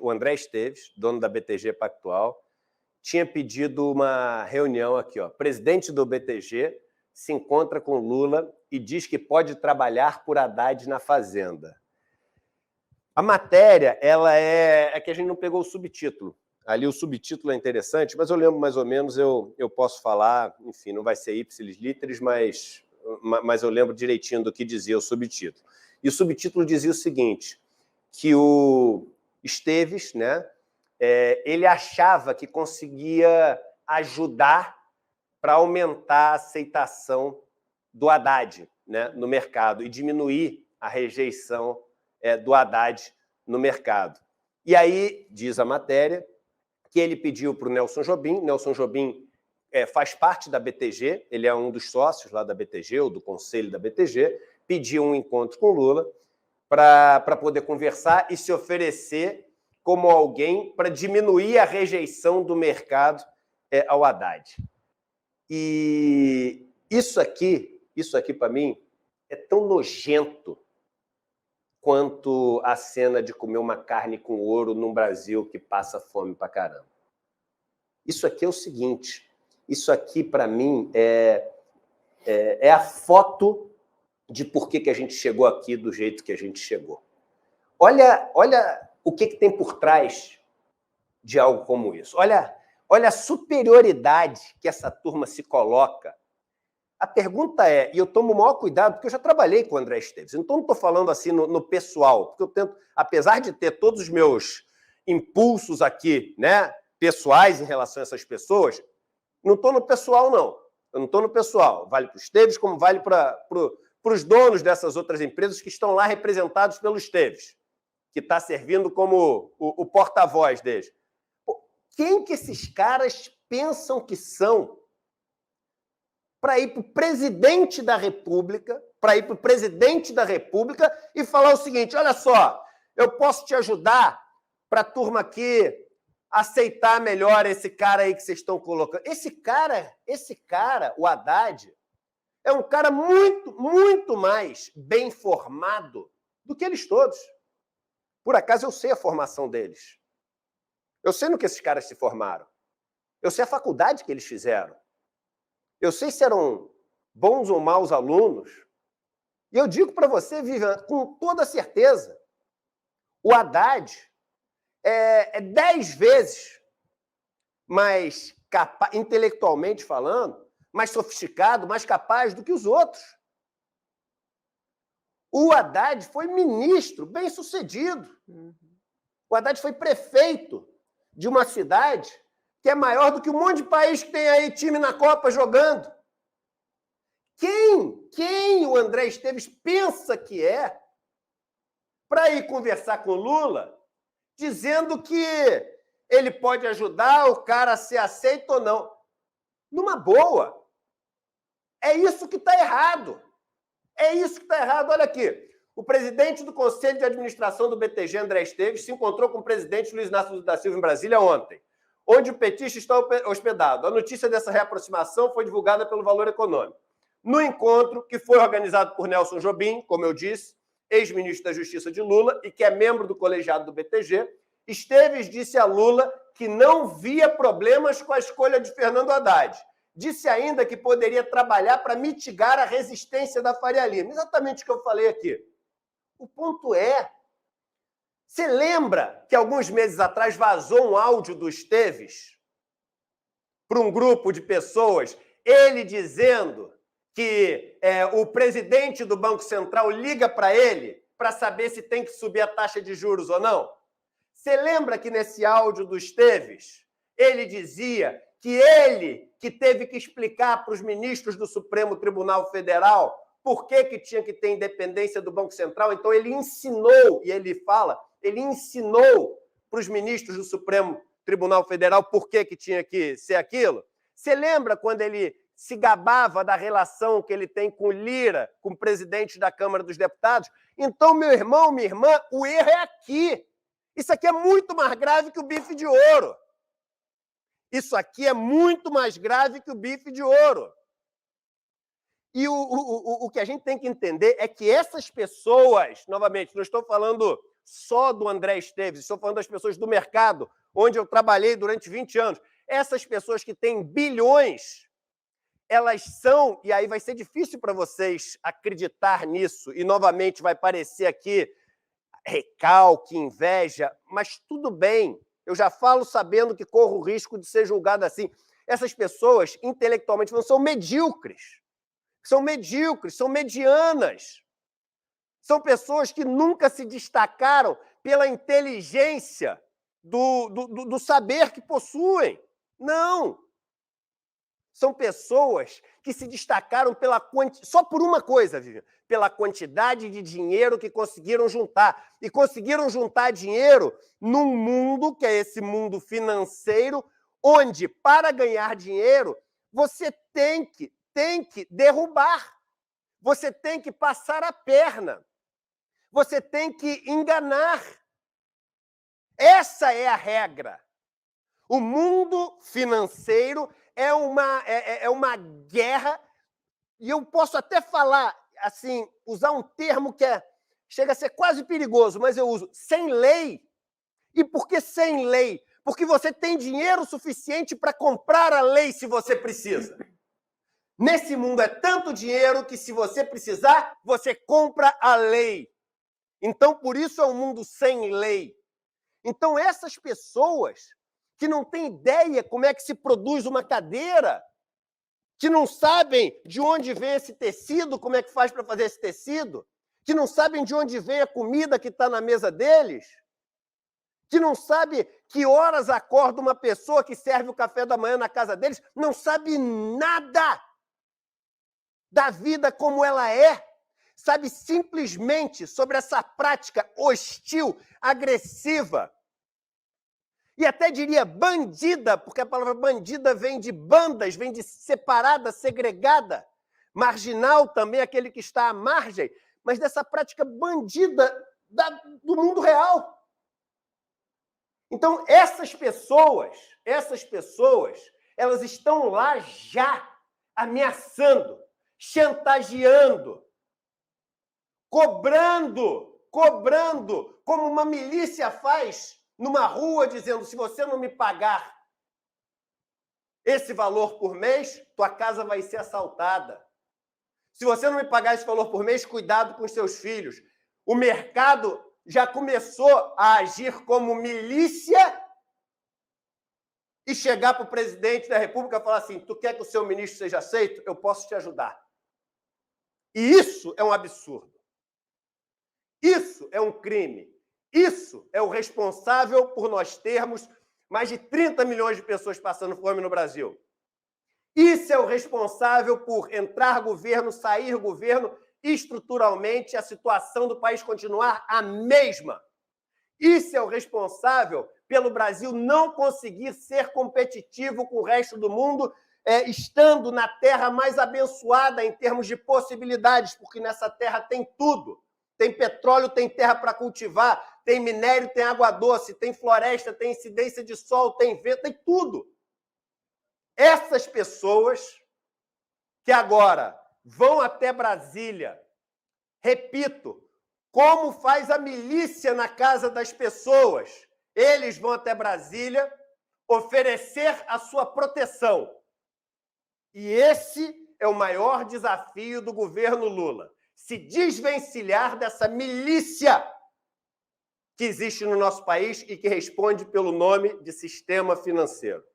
o André Esteves, dono da BTG Pactual, tinha pedido uma reunião aqui, ó. Presidente do BTG se encontra com Lula e diz que pode trabalhar por Haddad na Fazenda. A matéria, ela é que a gente não pegou o subtítulo. Ali o subtítulo é interessante, mas eu lembro mais ou menos, eu posso falar, enfim, não vai ser ipsis literis, mas eu lembro direitinho do que dizia o subtítulo. E o subtítulo dizia o seguinte, que o Esteves, né, ele achava que conseguia ajudar para aumentar a aceitação do Haddad, né, no mercado e diminuir a rejeição do Haddad no mercado. E aí, diz a matéria, que ele pediu para o Nelson Jobim. Nelson Jobim faz parte da BTG, ele é um dos sócios lá da BTG, ou do conselho da BTG, pediu um encontro com Lula para poder conversar e se oferecer como alguém para diminuir a rejeição do mercado ao Haddad. E isso aqui para mim, é tão nojento quanto a cena de comer uma carne com ouro num Brasil que passa fome pra caramba. Isso aqui é o seguinte, isso aqui, para mim, é a foto de por que a gente chegou aqui do jeito que a gente chegou. Olha o que tem por trás de algo como isso. Olha a superioridade que essa turma se coloca. A pergunta é, e eu tomo o maior cuidado, porque eu já trabalhei com o André Esteves, então não estou falando assim no pessoal, porque eu tento, apesar de ter todos os meus impulsos aqui, né, pessoais em relação a essas pessoas, não estou no pessoal, não. Eu não estou no pessoal. Vale para o Esteves, como vale para os donos dessas outras empresas que estão lá representados pelo Esteves, que está servindo como o porta-voz deles. Pô, quem que esses caras pensam que são para ir para o presidente da República, e falar o seguinte, olha só, eu posso te ajudar para a turma aqui aceitar melhor esse cara aí que vocês estão colocando. Esse cara, o Haddad, é um cara muito, muito mais bem formado do que eles todos. Por acaso, eu sei a formação deles. Eu sei no que esses caras se formaram. Eu sei a faculdade que eles fizeram. Eu sei se eram bons ou maus alunos. E eu digo para você, Vivian, com toda certeza, o Haddad é 10 vezes mais capaz, intelectualmente falando, mais sofisticado, mais capaz do que os outros. O Haddad foi ministro bem-sucedido. O Haddad foi prefeito de uma cidade que é maior do que um monte de país que tem aí time na Copa jogando. Quem o André Esteves pensa que é para ir conversar com o Lula dizendo que ele pode ajudar o cara a ser aceito ou não? Numa boa. É isso que está errado. É isso que está errado. Olha aqui. O presidente do Conselho de Administração do BTG, André Esteves, se encontrou com o presidente Luiz Inácio da Silva em Brasília ontem, onde o petista está hospedado. A notícia dessa reaproximação foi divulgada pelo Valor Econômico. No encontro, que foi organizado por Nelson Jobim, como eu disse, ex-ministro da Justiça de Lula e que é membro do colegiado do BTG, Esteves disse a Lula que não via problemas com a escolha de Fernando Haddad. Disse ainda que poderia trabalhar para mitigar a resistência da Faria Lima. Exatamente o que eu falei aqui. O ponto é, você lembra que alguns meses atrás vazou um áudio do Esteves para um grupo de pessoas, ele dizendo que o presidente do Banco Central liga para ele para saber se tem que subir a taxa de juros ou não? Você lembra que nesse áudio do Esteves, ele dizia que ele que teve que explicar para os ministros do Supremo Tribunal Federal por que tinha que ter independência do Banco Central? Então ele ensinou, e ele fala, ele ensinou para os ministros do Supremo Tribunal Federal por que tinha que ser aquilo? Você lembra quando ele se gabava da relação que ele tem com o Lira, com o presidente da Câmara dos Deputados? Então, meu irmão, minha irmã, o erro é aqui. Isso aqui é muito mais grave que o bife de ouro. Isso aqui é muito mais grave que o bife de ouro. E o que a gente tem que entender é que essas pessoas, novamente, não estou falando só do André Esteves, estou falando das pessoas do mercado, onde eu trabalhei durante 20 anos. Essas pessoas que têm bilhões, elas são, e aí vai ser difícil para vocês acreditar nisso, e novamente vai parecer aqui recalque, inveja, mas tudo bem, eu já falo sabendo que corro o risco de ser julgado assim. Essas pessoas, intelectualmente, não são medíocres, são medianas. São pessoas que nunca se destacaram pela inteligência do saber que possuem. Não. São pessoas que se destacaram só por uma coisa, Vivian, pela quantidade de dinheiro que conseguiram juntar. E conseguiram juntar dinheiro num mundo, que é esse mundo financeiro, onde, para ganhar dinheiro, você tem que derrubar. Você tem que passar a perna. Você tem que enganar. Essa é a regra. O mundo financeiro é uma guerra, e eu posso até falar, assim, usar um termo que chega a ser quase perigoso, mas eu uso, sem lei. E por que sem lei? Porque você tem dinheiro suficiente para comprar a lei se você precisa. Nesse mundo é tanto dinheiro que, se você precisar, você compra a lei. Então, por isso é um mundo sem lei. Então, essas pessoas que não têm ideia como é que se produz uma cadeira, que não sabem de onde vem esse tecido, como é que faz para fazer esse tecido, que não sabem de onde vem a comida que está na mesa deles, que não sabe que horas acorda uma pessoa que serve o café da manhã na casa deles, não sabe nada da vida como ela é, sabe simplesmente sobre essa prática hostil, agressiva, e até diria bandida, porque a palavra bandida vem de bandas, vem de separada, segregada, marginal também, aquele que está à margem, mas dessa prática bandida do mundo real. Então, essas pessoas, elas estão lá já ameaçando, chantageando, cobrando, como uma milícia faz numa rua, dizendo, se você não me pagar esse valor por mês, tua casa vai ser assaltada. Se você não me pagar esse valor por mês, cuidado com os seus filhos. O mercado já começou a agir como milícia e chegar para o presidente da República e falar assim, tu quer que o seu ministro seja aceito? Eu posso te ajudar. E isso é um absurdo. Isso é um crime. Isso é o responsável por nós termos mais de 30 milhões de pessoas passando fome no Brasil. Isso é o responsável por entrar governo, sair governo, estruturalmente a situação do país continuar a mesma. Isso é o responsável pelo Brasil não conseguir ser competitivo com o resto do mundo, estando na terra mais abençoada em termos de possibilidades, porque nessa terra tem tudo. Tem petróleo, tem terra para cultivar, tem minério, tem água doce, tem floresta, tem incidência de sol, tem vento, tem tudo. Essas pessoas que agora vão até Brasília, repito, como faz a milícia na casa das pessoas, eles vão até Brasília oferecer a sua proteção. E esse é o maior desafio do governo Lula. Se desvencilhar dessa milícia que existe no nosso país e que responde pelo nome de sistema financeiro.